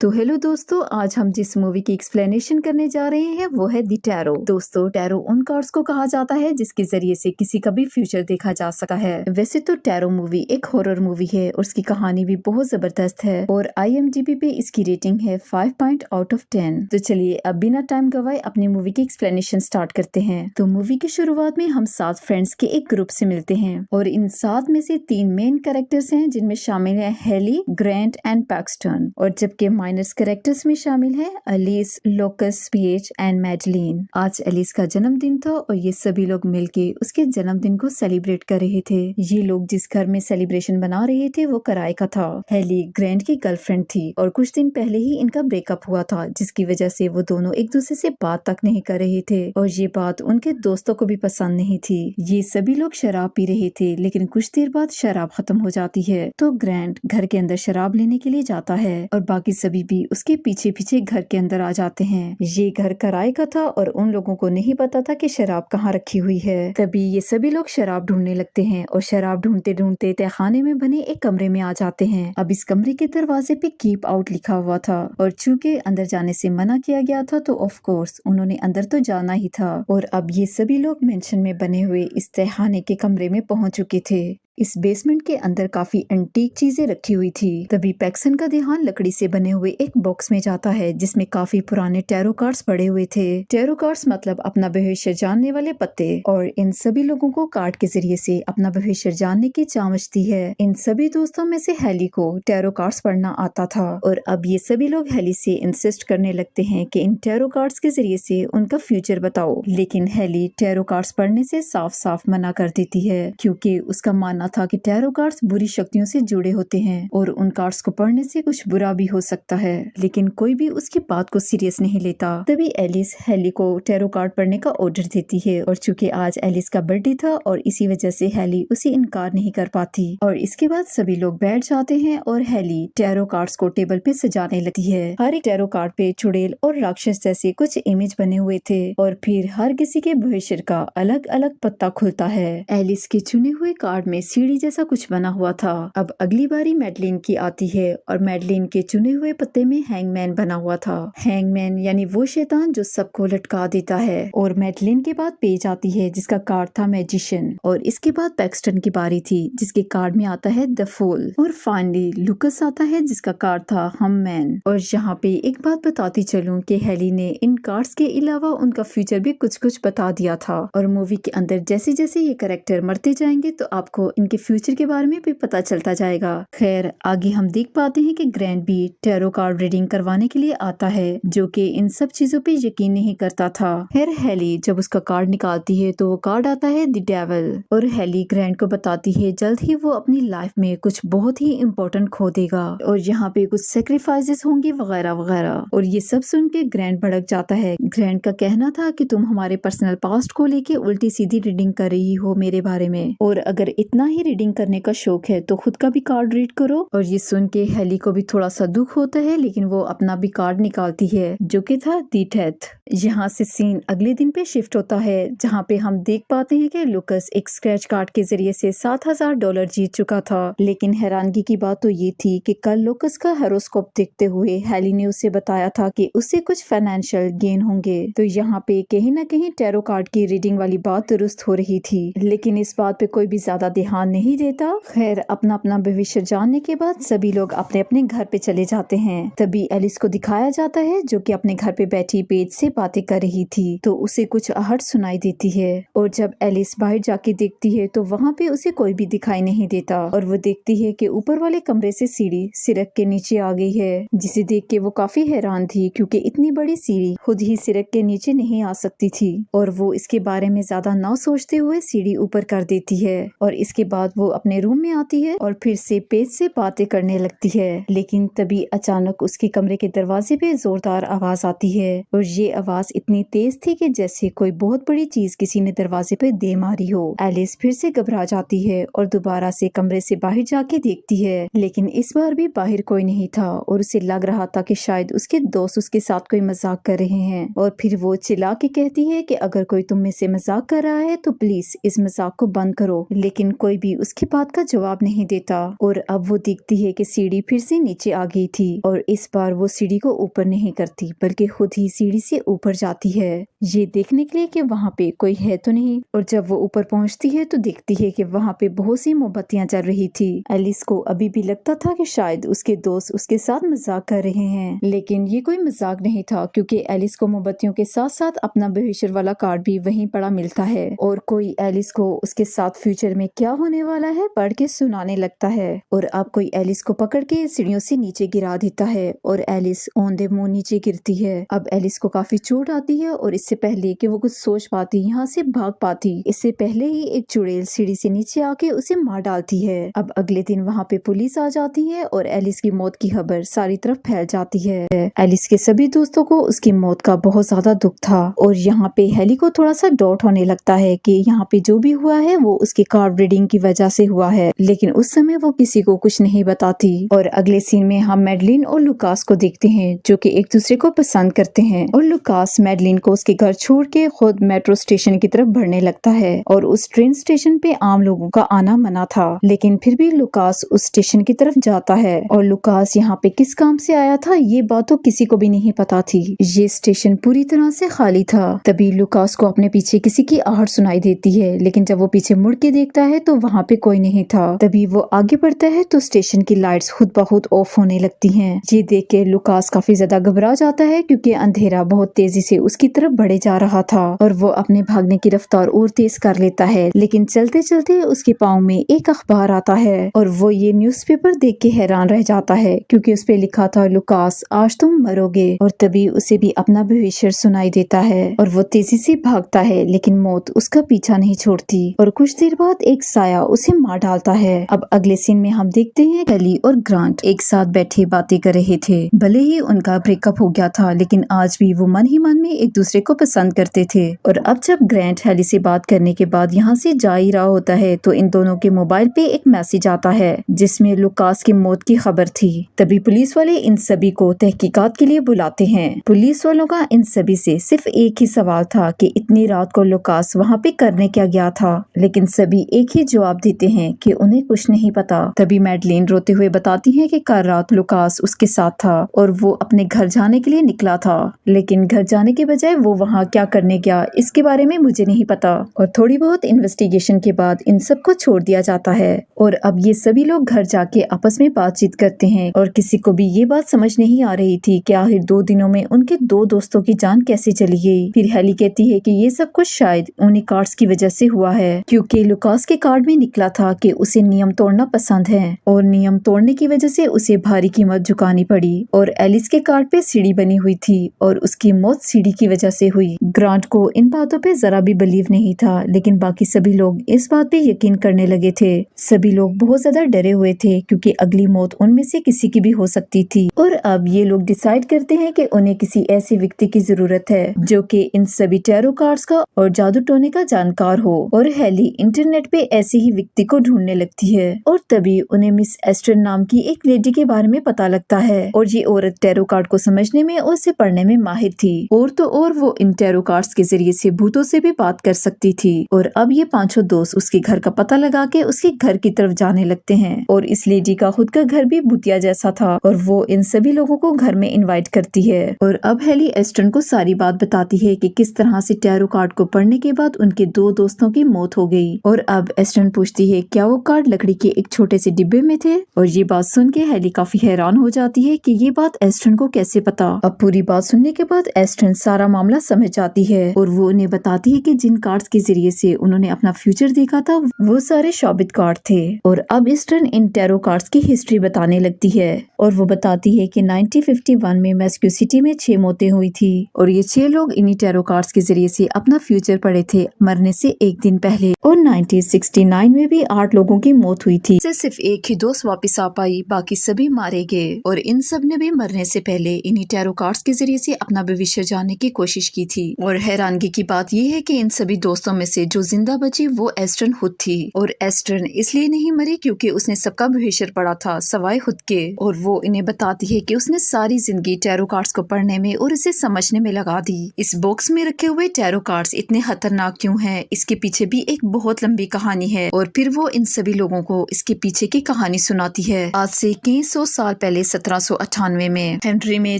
तो हेलो दोस्तों, आज हम जिस मूवी की एक्सप्लेनेशन करने जा रहे हैं वो है द टैरो। दोस्तों, टैरो उन कार्ड्स को कहा जाता है जिसके जरिए से किसी का भी फ्यूचर देखा जा सकता है। वैसे तो टैरो मूवी एक हॉरर मूवी है और उसकी कहानी भी बहुत जबरदस्त है और IMDb पे इसकी रेटिंग है 5 आउट ऑफ 10। तो चलिए अब बिना टाइम गवाए अपनी मूवी की एक्सप्लेनेशन स्टार्ट करते हैं। तो मूवी की शुरुआत में हम 7 फ्रेंड्स के एक ग्रुप से मिलते हैं और इन 7 में से 3 मेन कैरेक्टर्स हैं जिनमें शामिल है हेली, ग्रैंट एंड पैक्सटन, और जबकि माइनस कैरेक्टर्स में शामिल है Alice, locus, PH and Madeline. आज एलिस का जन्मदिन था और ये सभी लोग मिलके उसके जन्मदिन को सेलिब्रेट कर रहे थे। ये लोग जिस घर में सेलिब्रेशन बना रहे थे वो किराए का था। हेली ग्रैंट की गर्लफ्रेंड थी और कुछ दिन पहले ही इनका ब्रेकअप हुआ था, जिसकी वजह से वो दोनों एक दूसरे से बात तक नहीं कर रहे थे और ये बात उनके दोस्तों को भी पसंद नहीं थी। ये सभी लोग शराब पी रहे थे, लेकिन कुछ देर बाद शराब खत्म हो जाती है तो ग्रैंट घर के अंदर शराब लेने के लिए जाता है और बाकी सभी भी उसके पीछे पीछे घर के अंदर आ जाते हैं। ये घर किराए का था और उन लोगों को नहीं पता था कि शराब कहाँ रखी हुई है। तभी ये सभी लोग शराब ढूंढने लगते हैं और शराब ढूंढते ढूंढते तहखाने में बने एक कमरे में आ जाते हैं। अब इस कमरे के दरवाजे पे कीप आउट लिखा हुआ था और चूंकि अंदर जाने से मना किया गया था तो ऑफ कोर्स उन्होंने अंदर तो जाना ही था। और अब ये सभी लोग मेंशन में बने हुए इस तहखाने के कमरे में पहुंच चुके थे। इस बेसमेंट के अंदर काफी एंटीक चीजें रखी हुई थी। तभी पैक्सन का ध्यान लकड़ी से बने हुए एक बॉक्स में जाता है जिसमें काफी पुराने टैरो कार्ड्स पड़े हुए थे। टैरो कार्ड्स मतलब अपना भविष्य जानने वाले पत्ते, और इन सभी लोगों को कार्ड के जरिए से अपना भविष्य जानने की चाह मचती है। इन सभी दोस्तों में से हेली को टैरो कार्ड्स पढ़ना आता था और अब ये सभी लोग हेली से इंसिस्ट करने लगते हैं कि इन टैरो कार्ड्स के जरिए से उनका फ्यूचर बताओ, लेकिन हेली टैरो कार्ड्स पढ़ने से साफ साफ मना कर देती है क्योंकि उसका मानना था कि टैरो कार्ड्स बुरी शक्तियों से जुड़े होते हैं और उन कार्ड्स को पढ़ने से कुछ बुरा भी हो सकता है, लेकिन कोई भी उसकी बात को सीरियस नहीं लेता। तभी एलिस हेली को टैरो कार्ड पढ़ने का ऑर्डर देती है और चूंकि आज एलिस का बर्थडे था और इसी वजह से हेली उसे इनकार नहीं कर पाती और इसके बाद सभी लोग बैठ जाते हैं और हेली टैरो कार्ड्स को टेबल पे सजाने लगती है। हर एक टैरो कार्ड पे चुड़ैल और राक्षस जैसे कुछ इमेज बने हुए थे और फिर हर किसी के भविष्य का अलग अलग पत्ता खुलता है। एलिस के चुने हुए कार्ड में सीढ़ी जैसा कुछ बना हुआ था। अब अगली बारी मैडलिन की आती है और मैडलिन के चुने हुए पत्ते में हैंगमैन बना हुआ था। हैंगमैन यानी वो शैतान जो सबको लटका देता है। और मैडलिन के बाद पेज आती है जिसका कार्ड था मैजिशियन और इसके बाद पैक्सटन की बारी थी जिसके कार्ड में आता है द फूल और फाइनली लुकस आता है जिसका कार्ड था हम मैन। और यहाँ पे एक बात बताती चलूं कि हेली ने इन कार्ड्स के अलावा उनका फ्यूचर भी कुछ कुछ बता दिया था और मूवी के अंदर जैसे जैसे ये कैरेक्टर मरते जाएंगे तो आपको इनके फ्यूचर के बारे में भी पता चलता जाएगा। खैर आगे हम देख पाते हैं कि ग्रैंट भी टैरो कार्ड रीडिंग करवाने के लिए आता है जो कि इन सब चीजों पे यकीन नहीं करता था। खैर हेली जब उसका कार्ड निकालती है तो वो कार्ड आता है द डेविल और हेली ग्रैंट को बताती है जल्द ही वो अपनी लाइफ में कुछ बहुत ही इम्पोर्टेंट खो देगा और यहाँ पे कुछ सेक्रीफाइसेस होंगे वगैरह वगैरह। और ये सब सुन के ग्रैंट भड़क जाता है। ग्रैंट का कहना था कि तुम हमारे पर्सनल पास्ट को लेके उल्टी सीधी रीडिंग कर रही हो मेरे बारे में, और अगर इतना ही रीडिंग करने का शौक है तो खुद का भी कार्ड रीड करो। और ये सुन के हेली को भी थोड़ा सा दुख होता है, लेकिन वो अपना भी कार्ड निकालती है जो कि था दी डेथ। यहाँ से सीन अगले दिन पे शिफ्ट होता है जहाँ पे हम देख पाते हैं कि लुकस एक स्क्रैच कार्ड के जरिए से $7,000 जीत चुका था। लेकिन हैरानगी की बात तो ये थी कि कल लुकस का हेरोस्कोप देखते हुए हेली ने उसे बताया था कि उससे कुछ फाइनेंशियल गेन होंगे। तो यहाँ पे कहीं ना कहीं टैरो कार्ड की रीडिंग वाली बात दुरुस्त हो रही थी, लेकिन इस बात पे कोई भी ज्यादा ध्यान नहीं देता। खैर अपना अपना भविष्य जानने के बाद सभी लोग अपने अपने घर पे चले जाते हैं। तभी एलिस को दिखाया जाता है जो कि अपने घर पे बैठी पेज से बातें कर रही थी तो उसे कुछ आहट सुनाई देती है और जब एलिस बाहर जाके देखती है तो वहाँ पे उसे कोई भी दिखाई नहीं देता और वो देखती है कि ऊपर वाले कमरे से सीढ़ी सिरक के नीचे आ गई है, जिसे देख के वो काफी हैरान थी क्योंकि इतनी बड़ी सीढ़ी खुद ही सिरक के नीचे नहीं आ सकती थी और वो इसके बारे में ज्यादा ना सोचते हुए सीढ़ी ऊपर कर देती है। और इसके बाद वो अपने रूम में आती है और फिर से पेज से बातें करने लगती है, लेकिन तभी अचानक उसके कमरे के दरवाजे पे जोरदार आवाज आती है और ये आवाज इतनी तेज थी कि जैसे कोई बहुत बड़ी चीज किसी ने दरवाजे पे दे मारी हो। एलिस फिर से घबरा जाती है और दोबारा से कमरे से बाहर जाके देखती है, लेकिन इस बार भी बाहर कोई नहीं था और उसे लग रहा था कि शायद उसके दोस्त उसके साथ कोई मजाक कर रहे हैं। और फिर वो चिल्ला के कहती है कि अगर कोई तुम में से मजाक कर रहा है तो प्लीज इस मजाक को बंद करो, लेकिन कोई भी उसकी बात का जवाब नहीं देता और अब वो देखती है कि सीढ़ी फिर से नीचे आ गई थी और इस बार वो सीढ़ी को ऊपर नहीं करती बल्कि खुद ही सीढ़ी से ऊपर जाती है, ये देखने के लिए कि वहाँ पे कोई है तो नहीं। और जब वो ऊपर पहुँचती है तो देखती है कि वहाँ पे बहुत सी मोमबत्तियां जल रही थी। एलिस को अभी भी लगता था कि शायद उसके दोस्त उसके साथ मजाक कर रहे हैं, लेकिन ये कोई मजाक नहीं था क्योंकि एलिस को मोमबत्तियों के साथ साथ अपना भविष्य वाला कार्ड भी वहीं पड़ा मिलता है और कोई एलिस को उसके साथ फ्यूचर में क्या होने वाला है पढ़ के सुनाने लगता है। और अब कोई एलिस को पकड़ के सीढ़ियों से नीचे गिरा देता है और एलिस औंधे मुंह नीचे गिरती है। अब एलिस को काफी चोट आती है और इससे पहले कि वो कुछ सोच पाती, यहाँ से भाग पाती, इससे पहले ही एक चुड़ैल सीढ़ी से नीचे आके उसे मार डालती है। अब अगले दिन वहाँ पे पुलिस आ जाती है और एलिस की मौत की खबर सारी तरफ फैल जाती है। एलिस के सभी दोस्तों को उसकी मौत का बहुत ज्यादा दुख था और यहाँ पे हेली को थोड़ा सा डाउट होने लगता है कि यहाँ पे जो भी हुआ है वो उसके कार्ड रीडिंग की वजह से हुआ है, लेकिन उस समय वो किसी को कुछ नहीं बताती। और अगले सीन में हम मैडलिन और लुकास को देखते हैं जो कि एक दूसरे को पसंद करते हैं और लुकास मैडलिन को उसके घर छोड़ के खुद मेट्रो स्टेशन की तरफ बढ़ने लगता है और उस ट्रेन स्टेशन पे आम लोगों का आना मना था, लेकिन फिर भी लुकास उस स्टेशन की तरफ जाता है। और लुकास यहाँ पे किस काम से आया था ये बात तो किसी को भी नहीं पता थी, ये स्टेशन पूरी तरह से खाली था। तभी लुकास को अपने पीछे किसी की आहट सुनाई देती है, लेकिन जब वो पीछे मुड़ के देखता है तो वहाँ पे कोई नहीं था। तभी वो आगे बढ़ता है तो स्टेशन की लाइट्स खुद ब खुद ऑफ होने लगती हैं। ये देख के लुकास काफी ज्यादा घबरा जाता है क्योंकि अंधेरा बहुत तेजी से उसकी तरफ बढ़े जा रहा था और वो अपने भागने की रफ्तार और तेज कर लेता है, लेकिन चलते चलते उसके पाँव में एक अखबार आता है और वो ये न्यूज़पेपर देख के हैरान रह जाता है क्योंकि उस पे लिखा था लुकास आज तुम मरोगे। और तभी उसे भी अपना भविष्य सुनाई देता है और वो तेजी से भागता है, लेकिन मौत उसका पीछा नहीं छोड़ती और कुछ देर बाद एक साया उसे मार डालता है। अब अगले सीन में हम देखते हैं हेली और ग्रांट एक साथ बैठे बातें कर रहे थे। भले ही उनका ब्रेकअप हो गया था, लेकिन आज भी वो मन ही मन में एक दूसरे को पसंद करते थे। और अब जब ग्रांट हेली से बात करने के बाद यहाँ से जा ही रहा होता है तो इन दोनों के मोबाइल पे एक मैसेज आता है जिसमें लुकास की मौत की खबर थी। तभी पुलिस वाले इन सभी को तहकीकात के लिए बुलाते हैं। पुलिस वालों का इन सभी से सिर्फ एक ही सवाल था कि इतनी रात को लुकास वहाँ पे करने क्या गया था, लेकिन सभी एक ही जवाब देते हैं कि उन्हें कुछ नहीं पता। तभी मैडलिन रोते हुए बताती है कि कल रात लुकास उसके साथ था और वो अपने घर जाने के लिए निकला था, लेकिन घर जाने के बजाय वो वहाँ क्या करने गया इसके बारे में मुझे नहीं पता। और थोड़ी बहुत इन्वेस्टिगेशन के बाद इन सबको छोड़ दिया जाता है और अब ये सभी लोग घर जाके आपस में बातचीत करते हैं और किसी को भी ये बात समझ नहीं आ रही थी कि आखिर 2 दिनों में उनके 2 दोस्तों की जान कैसे चली गई। फिर हेली कहती है कि ये सब कुछ शायद उन्हीं कार्ड्स की वजह से हुआ है क्योंकि लुकास के कार्ड में निकला था कि उसे नियम तोड़ना पसंद है और नियम तोड़ने की वजह से उसे भारी कीमत चुकानी पड़ी। और एलिस के कार्ड पे सीढ़ी बनी हुई थी और उसकी मौत सीढ़ी की वजह से हुई। ग्रांट को इन बातों पे जरा भी बिलीव नहीं था, लेकिन बाकी सभी लोग इस बात पे यकीन करने लगे थे। सभी लोग बहुत ज्यादा डरे हुए थे क्योंकि अगली मौत उनमें से किसी की भी हो सकती थी। और अब ये लोग डिसाइड करते हैं कि उन्हें किसी ऐसे व्यक्ति की जरूरत है जो कि इन सभी टैरो कार्ड्स का और जादू टोने का जानकार हो। और हेली इंटरनेट पे ऐसे ही व्यक्ति को ढूंढने लगती है और तभी उन्हें मिस एस्टर नाम की एक लेडी के बारे में पता लगता है और ये औरत टैरो कार्ड को समझने में और उसे पढ़ने में माहिर थी और तो और वो इन टैरो कार्ड्स के जरिए से भूतों से भी बात कर सकती थी। और अब ये 5 दोस्त उसके घर का पता लगा के उसके घर की तरफ जाने लगते हैं और इस लेडी का खुद का घर भी भूतिया जैसा था और वो इन सभी लोगों को घर में इनवाइट करती है। और अब हेली एस्टन को सारी बात बताती है कि किस तरह से टैरो कार्ड को पढ़ने के बाद उनके 2 दोस्तों की मौत हो गई। और अब एस्टन पूछती है क्या वो कार्ड लकड़ी के एक छोटे से डिब्बे में थे। और ये बात सुन के हेली काफी हैरान हो जाती है कि ये बात एस्टन को कैसे पता। अब पूरी बात सुनने के बाद एस्टन सारा मामला समझ जाती है और वो उन्हें बताती है कि जिन कार्ड्स के जरिए से उन्होंने अपना फ्यूचर देखा था वो सारे शाबित कार्ड थे। और अब एस्टन इन टैरो कार्ड्स की हिस्ट्री बताने लगती है और वो बताती है कि 1951 में मेक्सिको सिटी में 6 मौतें हुई थी और ये 6 लोग इन्हीं टैरो कार्ड्स के जरिए से अपना फ्यूचर पढ़े थे मरने से एक दिन पहले। और 1969 में भी 8 लोगों की मौत हुई थी, सिर्फ एक ही दोस्त वापस आ पाई, बाकी सभी मारे गए। और इन सब ने भी मरने से पहले इन्हीं टैरो कार्ड्स के जरिए से अपना भविष्य जानने की कोशिश की थी। और हैरानगी की बात यह है कि इन सभी दोस्तों में से जो जिंदा बची वो एस्टन खुद थी। और एस्टन इसलिए नहीं मरी क्योंकि उसने सबका भविष्य पढ़ा था सवाए खुद के। और वो इन्हें बताती है कि उसने सारी जिंदगी टैरो कार्ड्स को पढ़ने में और इसे समझने में लगा दी। इस बॉक्स में रखे हुए टैरो कार्ड्स इतने खतरनाक क्यों हैं, इसके पीछे भी एक बहुत लंबी कहानी है और फिर वो इन सभी लोगों को इसके पीछे की कहानी सुनाती है। आज से कई सौ साल पहले 1798 में हेनरी में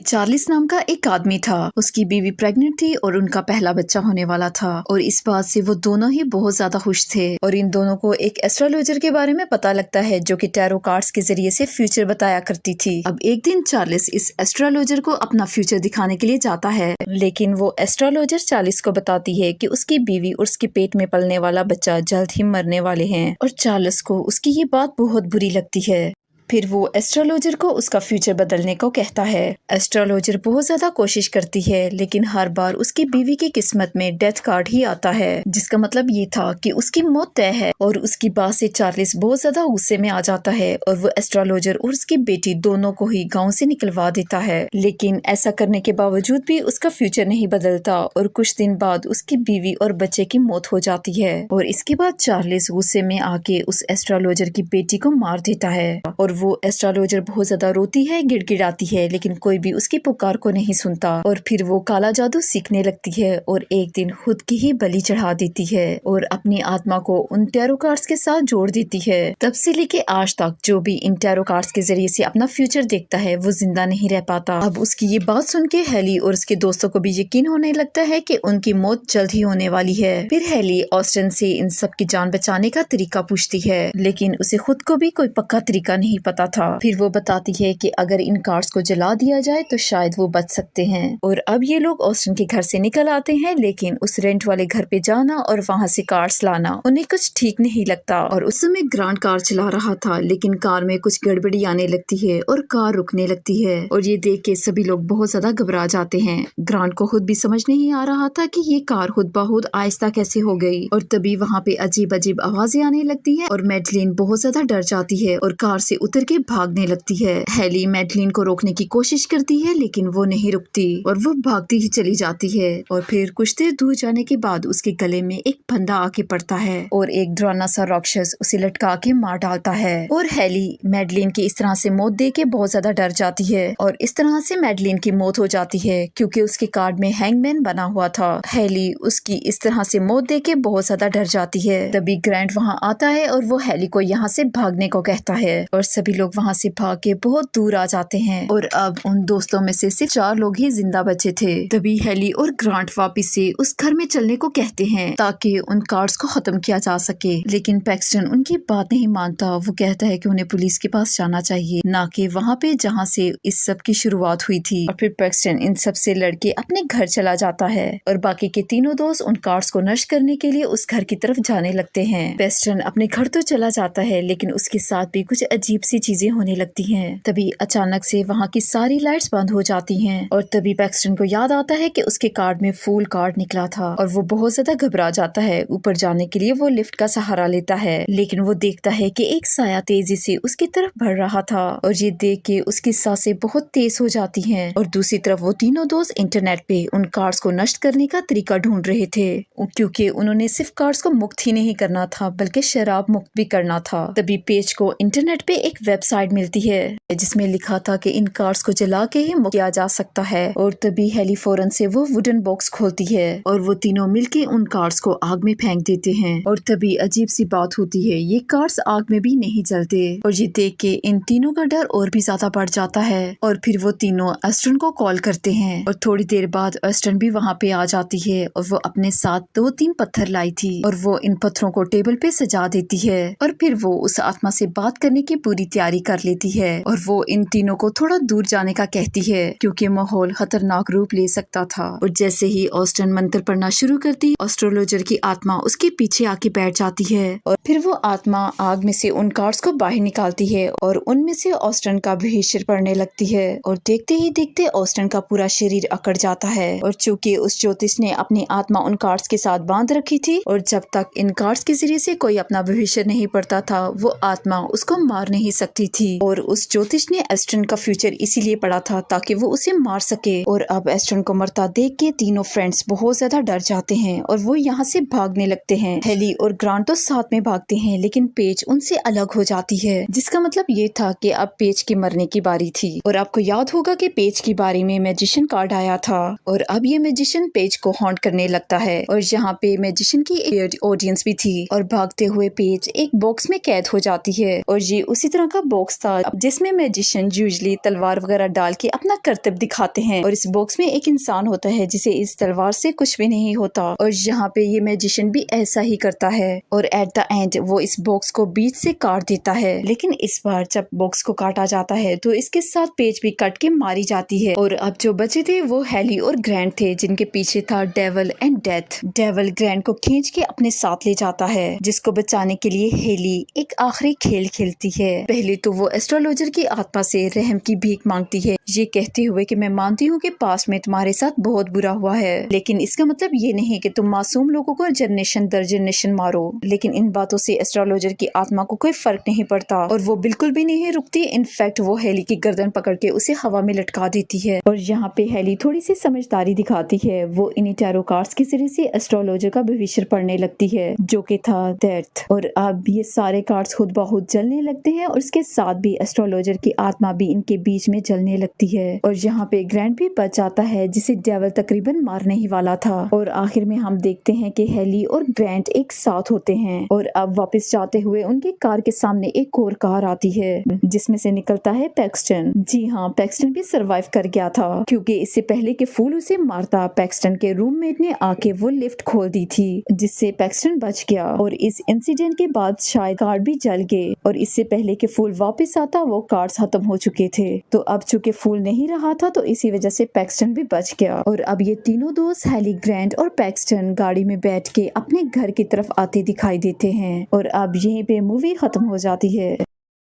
चार्ल्स नाम का एक आदमी था। उसकी बीवी प्रेग्नेंट थी और उनका पहला बच्चा होने वाला था और इस बात से वो दोनों ही बहुत ज्यादा खुश थे। और इन दोनों को एक एस्ट्रोलॉजर के बारे में पता लगता है जो कि टैरो कार्ड्स के जरिए से फ्यूचर बताया करती थी। अब एक दिन चार्ल्स इस एस्ट्रोलॉजर को अपना फ्यूचर दिखाने के लिए जाता है, लेकिन वो एस्ट्रोलॉजर चार्ल्स को बताती है कि उसकी बीवी और उसके पेट में पलने वाला बच्चा जल्द ही मरने वाले हैं और चार्ल्स को उसकी ये बात बहुत बुरी लगती है। फिर वो एस्ट्रोलॉजर को उसका फ्यूचर बदलने को कहता है। एस्ट्रोलॉजर बहुत ज्यादा कोशिश करती है, लेकिन हर बार उसकी बीवी की किस्मत में डेथ कार्ड ही आता है, जिसका मतलब ये था कि उसकी मौत तय है। और उसकी बात से चार्ल्स बहुत ज्यादा गुस्से में आ जाता है और वो एस्ट्रोलॉजर और उसकी बेटी दोनों को ही गाँव से निकलवा देता है। लेकिन ऐसा करने के बावजूद भी उसका फ्यूचर नहीं बदलता और कुछ दिन बाद उसकी बीवी और बच्चे की मौत हो जाती है। और इसके बाद चार्ल्स गुस्से में आके उस एस्ट्रोलॉजर की बेटी को मार देता है और वो एस्ट्रोलॉजर बहुत ज्यादा रोती है, गिड़गिड़ाती है, लेकिन कोई भी उसकी पुकार को नहीं सुनता। और फिर वो काला जादू सीखने लगती है और एक दिन खुद की ही बलि चढ़ा देती है और अपनी आत्मा को उन टैरो कार्ड्स के साथ जोड़ देती है। तब से लेके आज तक जो भी इन टैरो कार्ड्स के जरिए से अपना फ्यूचर देखता है वो जिंदा नहीं रह पाता। अब उसकी ये बात सुन के हेली और उसके दोस्तों को भी यकीन होने लगता है कि उनकी मौत जल्द ही होने वाली है। फिर हेली ऑस्टिन से इन सब की जान बचाने का तरीका पूछती है, लेकिन उसे खुद को भी कोई पक्का तरीका नहीं पता था। फिर वो बताती है कि अगर इन कार्ड्स को जला दिया जाए तो शायद वो बच सकते हैं। और अब ये लोग ऑस्टिन के घर से निकल आते हैं, लेकिन उस रेंट वाले घर पे जाना और वहाँ से कार्ड्स लाना उन्हें कुछ ठीक नहीं लगता। और उस समय ग्रांट कार चला रहा था, लेकिन कार में कुछ गड़बड़ी आने लगती है और कार रुकने लगती है। और ये देख के सभी लोग बहुत ज्यादा घबरा जाते हैं। ग्रांट को खुद भी समझ नहीं आ रहा था कि ये कार खुद ब खुद आहिस्ता कैसे हो गई। और तभी वहाँ पे अजीब अजीब आवाजें आने लगती है और मैडलिन बहुत ज्यादा डर जाती है और कार से उतर के भागने लगती है। हेली मैडलिन को रोकने की कोशिश करती है, लेकिन वो नहीं रुकती और वो भागती ही चली जाती है। और फिर कुछ देर दूर जाने के बाद उसके गले में एक फंदा आके पड़ता है और एक डरावना सा राक्षस उसे लटका के मार डालता है। और हेली मैडलिन की इस तरह से मौत देख के बहुत ज्यादा डर जाती है और इस तरह से मैडलिन की मौत हो जाती है क्योंकि उसके कार्ड में हैंगमैन बना हुआ था। हेली उसकी इस तरह से मौत देख के बहुत ज्यादा डर जाती है। तभी ग्रैंट वहाँ आता है और वो हेली को यहाँ से भागने को कहता है और सभी लोग वहाँ से भाग के बहुत दूर आ जाते हैं। और अब उन दोस्तों में से सिर्फ 4 लोग ही जिंदा बचे थे। तभी हेली और ग्रांट वापिस से उस घर में चलने को कहते हैं ताकि उन कार्ड्स को खत्म किया जा सके, लेकिन पैक्सटन उनकी बात नहीं मानता। वो कहता है कि उन्हें पुलिस के पास जाना चाहिए, ना कि वहाँ पे जहाँ से इस सब की शुरुआत हुई थी। और फिर पैक्सटन इन सब से लड़के अपने घर चला जाता है और बाकी के तीनों दोस्त उन कार्ड्स को नष्ट करने के लिए उस घर की तरफ जाने लगते हैं। पैक्सटन अपने घर तो चला जाता है, लेकिन उसके साथ भी कुछ अजीब सी चीजें होने लगती हैं। तभी अचानक से वहाँ की सारी लाइट्स बंद हो जाती हैं और तभी पैक्सटन को याद आता है कि उसके कार्ड में फूल कार्ड निकला था और वो बहुत ज्यादा घबरा जाता है। ऊपर जाने के लिए वो लिफ्ट का सहारा लेता है, लेकिन वो देखता है कि एक साया तेजी से उसकी तरफ बढ़ रहा था और ये देख के उसकी सांसें बहुत तेज हो जाती हैं। और दूसरी तरफ वो तीनों दोस्त इंटरनेट पे उन कार्ड्स को नष्ट करने का तरीका ढूंढ रहे थे, क्योंकि उन्होंने सिर्फ कार्ड्स को मुक्त ही नहीं करना था बल्कि शराब मुक्त भी करना था। तभी पेज को इंटरनेट पे एक वेबसाइट मिलती है जिसमें लिखा था कि इन कार्ड्स को जला के ही मुक्त किया जा सकता है। और तभी हेली फौरन से वो वुडन बॉक्स खोलती है और वो तीनों मिलके उन कार्ड्स को आग में फेंक देते हैं। और तभी अजीब सी बात होती है, ये कार्ड्स आग में भी नहीं जलते। और ये देख के इन तीनों का डर और भी ज्यादा बढ़ जाता है और फिर वो तीनों ऑस्टिन को कॉल करते हैं। और थोड़ी देर बाद ऑस्टिन भी वहाँ पे आ जाती है और वो अपने साथ 2-3 पत्थर लाई थी और वो इन पत्थरों को टेबल पे सजा देती है। और फिर वो उस आत्मा से बात करने की पूरी तैयारी कर लेती है और वो इन तीनों को थोड़ा दूर जाने का कहती है क्योंकि माहौल खतरनाक रूप ले सकता था। और जैसे ही ऑस्टिन मंत्र पढ़ना शुरू करती, एस्ट्रोलॉजर की आत्मा उसके पीछे आके बैठ जाती है और फिर वो आत्मा आग में से उन कार्ड्स को बाहर निकालती है और उनमें से ऑस्टिन का भविष्य पढ़ने लगती है। और देखते ही देखते ऑस्टिन का पूरा शरीर अकड़ जाता है। और चूंकि उस ज्योतिष ने अपनी आत्मा उन कार्ड्स के साथ बांध रखी थी और जब तक इन कार्ड्स के जरिए से कोई अपना भविष्य नहीं पढ़ता था, वो आत्मा उसको मार नहीं सकती थी और उस ज्योतिष ने एस्टन का फ्यूचर इसीलिए पढ़ा था ताकि वो उसे मार सके। और अब एस्टन को मरता देख के तीनों फ्रेंड्स बहुत ज्यादा डर जाते हैं और वो यहाँ से भागने लगते हैं। हेली और ग्रांट तो साथ में भागते हैं लेकिन पेज उनसे अलग हो जाती है, जिसका मतलब ये था कि अब पेज के मरने की बारी थी। और आपको याद होगा कि पेज की बारी में मैजिशियन कार्ड आया था और अब ये मैजिशियन पेज को हॉन्ट करने लगता है और यहाँ पे मैजिशियन की ऑडियंस भी थी और भागते हुए पेज एक बॉक्स में कैद हो जाती है। और ये उसी तरह का बॉक्स था जिसमें मैजिशियन यूजुअली तलवार वगैरह डाल के अपना करतब दिखाते हैं और इस बॉक्स में एक इंसान होता है जिसे इस तलवार से कुछ भी नहीं होता। और यहाँ पे ये मैजिशियन भी ऐसा ही करता है और एट द एंड वो इस बॉक्स को बीच से काट देता है। लेकिन इस बार जब बॉक्स को काटा जाता है तो इसके साथ पेज भी कट के मारी जाती है। और अब जो बचे थे वो हेली और ग्रैंट थे, जिनके पीछे था devil and death. Devil Grand को खींच के अपने साथ ले जाता है, जिसको बचाने के लिए हेली एक आखिरी खेल खेलती है। पहले तो वो एस्ट्रोलॉजर की आत्मा से रहम की भीख मांगती है, ये कहते हुए कि मैं मानती हूँ कि पास्ट में तुम्हारे साथ बहुत बुरा हुआ है, लेकिन इसका मतलब ये नहीं कि तुम मासूम लोगों को जनरेशन दर जनरेशन मारो। लेकिन इन बातों से एस्ट्रोलॉजर की आत्मा को कोई फर्क नहीं पड़ता और वो बिल्कुल भी नहीं रुकती। इनफैक्ट वो हेली की गर्दन पकड़ के उसे हवा में लटका देती है। और यहाँ पे हेली थोड़ी सी समझदारी दिखाती है, वो इन्हीं टैरो कार्ड्स के जरिए से एस्ट्रोलॉजर का भविष्य पढ़ने लगती है, जो कि था डेथ। और अब ये सारे कार्ड्स खुद ब खुद जलने लगते हैं और इसके साथ भी एस्ट्रोलॉजर की आत्मा भी इनके बीच में जलने लगती है। और यहाँ पे ग्रैंट भी बच जाता है, जिसे डेविल तकरीबन मारने ही वाला था। और आखिर में हम देखते हैं कि हेली और ग्रैंट एक साथ होते हैं और अब वापस जाते हुए उनकी कार के सामने एक और कार आती है, जिसमें से निकलता है पैक्सटन। जी हाँ, पैक्सटन भी सरवाइव कर गया था, क्योंकि इससे पहले कि फूल उसे मारता, पैक्सटन के रूममेट ने आके वो लिफ्ट खोल दी थी, जिससे पैक्सटन बच गया। और इस इंसिडेंट के बाद शायद कार्ड भी जल गए और इससे पहले कि फूल वापस आता वो कार्ड्स खत्म हो चुके थे। तो अब चूंकि फूल नहीं रहा था तो इसी वजह से पैक्सटन भी बच गया। और अब ये तीनों दोस्त हेली, ग्रैंट और पैक्सटन गाड़ी में बैठ के अपने घर की तरफ आते दिखाई देते हैं और अब यहीं पे मूवी खत्म हो जाती है।